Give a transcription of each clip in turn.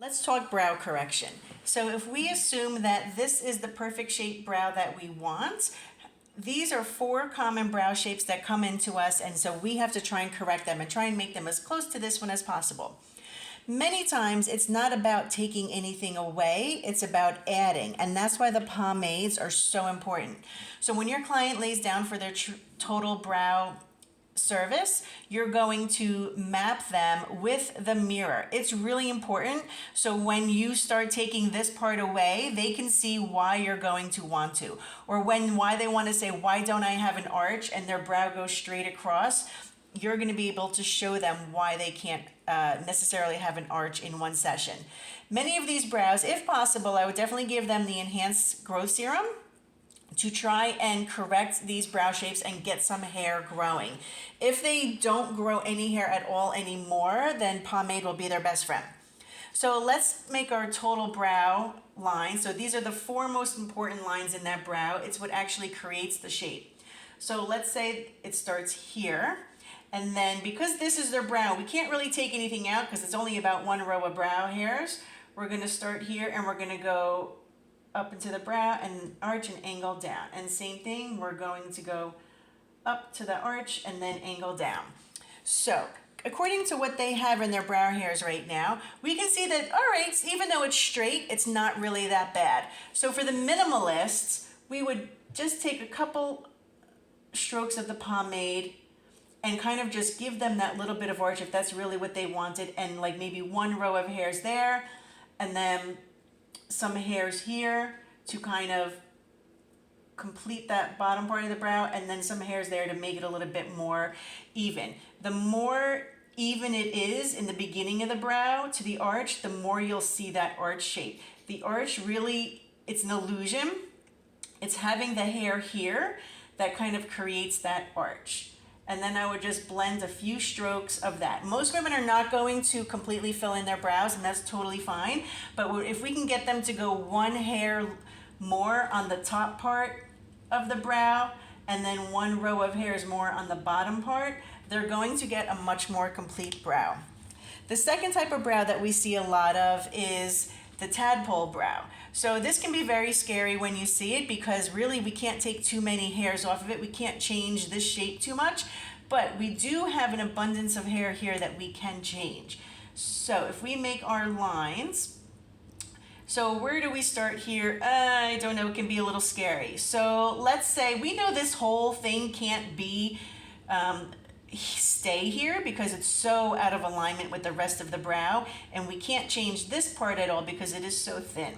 Let's talk brow correction. So if we assume that this is the perfect shaped brow that we want, these are 4 common brow shapes that come into us, and so we have to try and correct them and try and make them as close to this one as possible. Many times it's not about taking anything away, it's about adding, and that's why the pomades are so important. So when your client lays down for their total brow service, you're going to map them with the mirror. It's really important. So when you start taking this part away, they can see why you're going to want to, or why they want to say, why don't I have an arch, and their brow goes straight across. You're going to be able to show them why they can't necessarily have an arch in one session. Many of these brows, if possible, I would definitely give them the Enhanced Growth Serum to try and correct these brow shapes and get some hair growing. If they don't grow any hair at all anymore, then pomade will be their best friend. So let's make our total brow line. So these are the 4 most important lines in that brow. It's what actually creates the shape. So let's say it starts here. And then because this is their brow, we can't really take anything out because it's only about 1 row of brow hairs. We're going to start here and we're going to go up into the brow and arch and angle down. And same thing, we're going to go up to the arch and then angle down. So according to what they have in their brow hairs right now, we can see that, all right, even though it's straight, it's not really that bad. So for the minimalists, we would just take a couple strokes of the pomade and kind of just give them that little bit of arch if that's really what they wanted, and like maybe 1 row of hairs there, and then some hairs here to kind of complete that bottom part of the brow, and then some hairs there to make it a little bit more even. The more even it is in the beginning of the brow to the arch, the more you'll see that arch shape. The arch really, it's an illusion. It's having the hair here that kind of creates that arch. And then I would just blend a few strokes of that. Most women are not going to completely fill in their brows, and that's totally fine. But if we can get them to go 1 hair more on the top part of the brow, and then 1 row of hairs more on the bottom part, they're going to get a much more complete brow. The second type of brow that we see a lot of is the tadpole brow. So this can be very scary when you see it because really we can't take too many hairs off of it. We can't change this shape too much, but we do have an abundance of hair here that we can change. So if we make our lines, so where do we start here? I don't know, it can be a little scary. So let's say we know this whole thing can't be stay here because it's so out of alignment with the rest of the brow, and we can't change this part at all because it is so thin.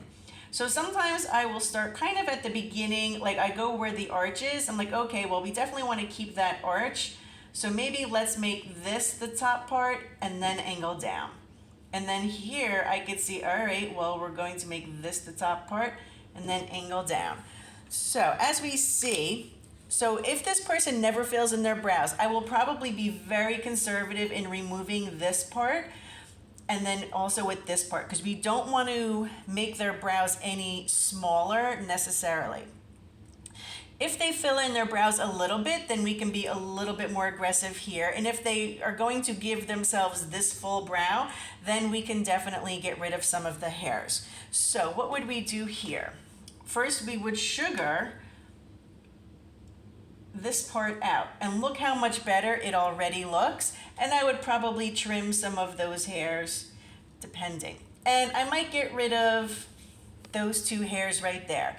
So sometimes I will start kind of at the beginning, like I go where the arch is. I'm like, okay, well, we definitely want to keep that arch. So maybe let's make this the top part and then angle down. And then here I could see, all right, well, we're going to make this the top part and then angle down. So as we see, so if this person never fills in their brows, I will probably be very conservative in removing this part and then also with this part, because we don't want to make their brows any smaller necessarily. If they fill in their brows a little bit, then we can be a little bit more aggressive here. And if they are going to give themselves this full brow, then we can definitely get rid of some of the hairs. So what would we do here? First, we would sugar this part out, and look how much better it already looks. And I would probably trim some of those hairs depending, and I might get rid of those 2 hairs right there.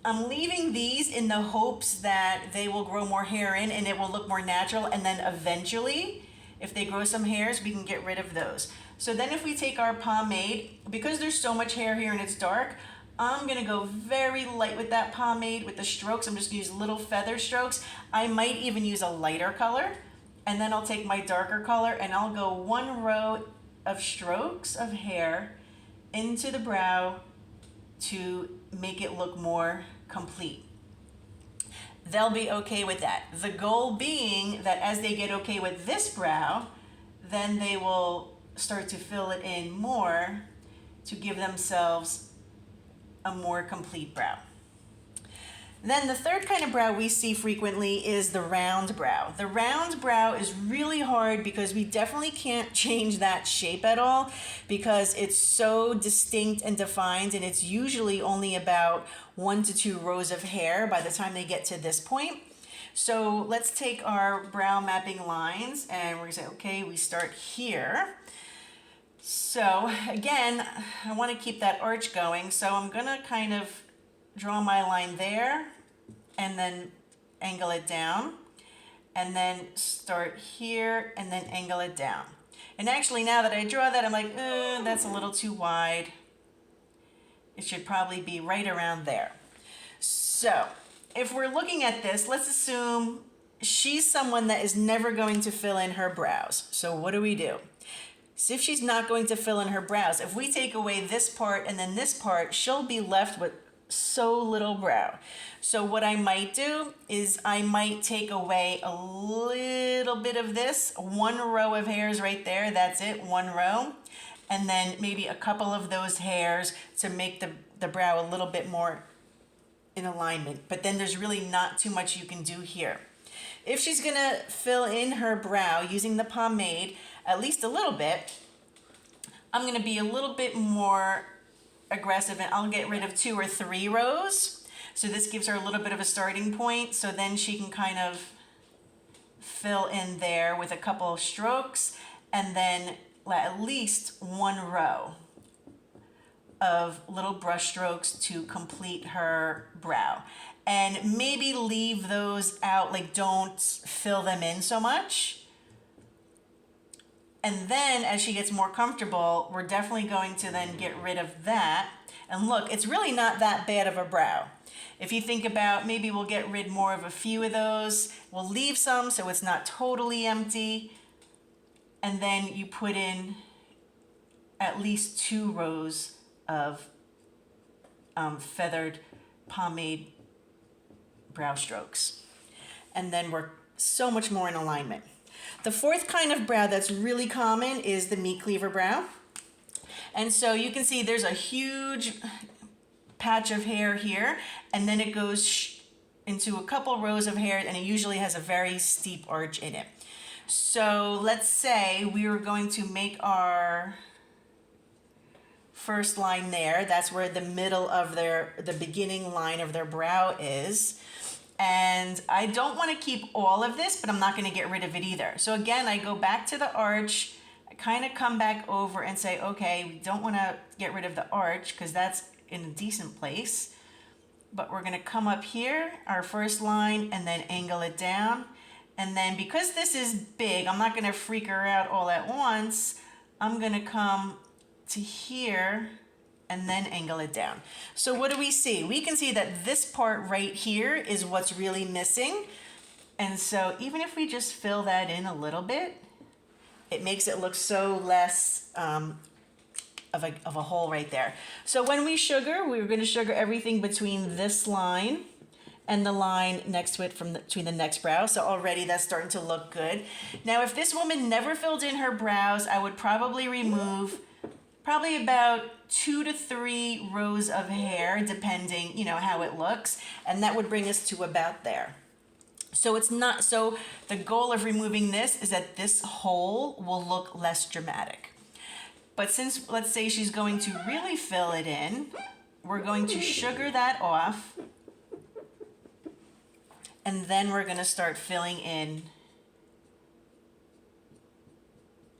I'm leaving these in the hopes that they will grow more hair in and it will look more natural, and then eventually if they grow some hairs we can get rid of those. So then if we take our pomade, because there's so much hair here and it's dark, I'm gonna go very light with that pomade with the strokes. I'm just gonna use little feather strokes. I might even use a lighter color, and then I'll take my darker color and I'll go 1 row of strokes of hair into the brow to make it look more complete. They'll be okay with that. The goal being that as they get okay with this brow, then they will start to fill it in more to give themselves a more complete brow. Then the third kind of brow we see frequently is the round brow. The round brow is really hard because we definitely can't change that shape at all because it's so distinct and defined, and it's usually only about 1 to 2 rows of hair by the time they get to this point. So let's take our brow mapping lines and we're gonna say, okay, we start here. So again, I want to keep that arch going, so I'm gonna kind of draw my line there and then angle it down, and then start here and then angle it down. And actually, now that I draw that, I'm like, that's a little too wide. It should probably be right around there. So if we're looking at this, let's assume she's someone that is never going to fill in her brows. So what do? So if she's not going to fill in her brows, if we take away this part and then this part, she'll be left with so little brow. So what I might do is I might take away a little bit of this, 1 row of hairs right there, that's it, 1 row, and then maybe a couple of those hairs to make the brow a little bit more in alignment. But then there's really not too much you can do here. If she's gonna fill in her brow using the pomade, at least a little bit, I'm gonna be a little bit more aggressive and I'll get rid of 2 or 3 rows. So this gives her a little bit of a starting point, so then she can kind of fill in there with a couple of strokes and then at least 1 row of little brush strokes to complete her brow. And maybe leave those out, like don't fill them in so much. And then as she gets more comfortable, we're definitely going to then get rid of that. And look, it's really not that bad of a brow. If you think about, maybe we'll get rid more of a few of those. We'll leave some so it's not totally empty. And then you put in at least 2 rows of feathered pomade brow strokes. And then we're so much more in alignment. The fourth kind of brow that's really common is the meat cleaver brow. And so you can see there's a huge patch of hair here, and then it goes into a couple rows of hair, and it usually has a very steep arch in it. So let's say we were going to make our first line there. That's where the middle of the beginning line of their brow is. And I don't want to keep all of this, but I'm not going to get rid of it either. So again, I go back to the arch, I kind of come back over and say, okay, we don't want to get rid of the arch because that's in a decent place. But we're going to come up here, our first line, and then angle it down. And then because this is big, I'm not going to freak her out all at once. I'm going to come to here and then angle it down. So what do we see? We can see that this part right here is what's really missing. And so even if we just fill that in a little bit, it makes it look so less of a hole right there. So when we sugar, we're going to sugar everything between this line and the line next to it between the next brow. So already that's starting to look good. Now, if this woman never filled in her brows, I would probably remove about 2 to 3 rows of hair, depending, how it looks. And that would bring us to about there. So the goal of removing this is that this hole will look less dramatic. But since, let's say she's going to really fill it in, we're going to sugar that off. And then we're going to start filling in.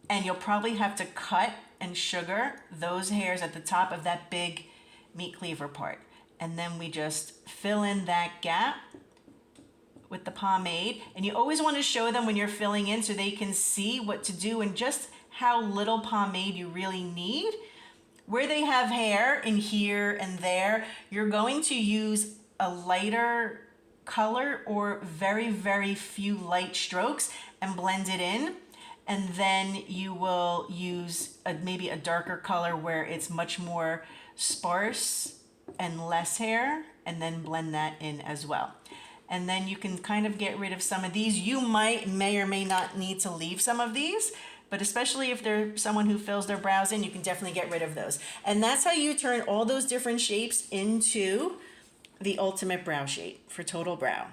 And you'll probably have to cut and sugar those hairs at the top of that big meat cleaver part. And then we just fill in that gap with the pomade. And you always want to show them when you're filling in so they can see what to do and just how little pomade you really need. Where they have hair in here and there, you're going to use a lighter color or very, very few light strokes and blend it in. And then you will use maybe a darker color where it's much more sparse and less hair, and then blend that in as well. And then you can kind of get rid of some of these. You may or may not need to leave some of these, but especially if they're someone who fills their brows in, you can definitely get rid of those. And that's how you turn all those different shapes into the ultimate brow shape for total brow.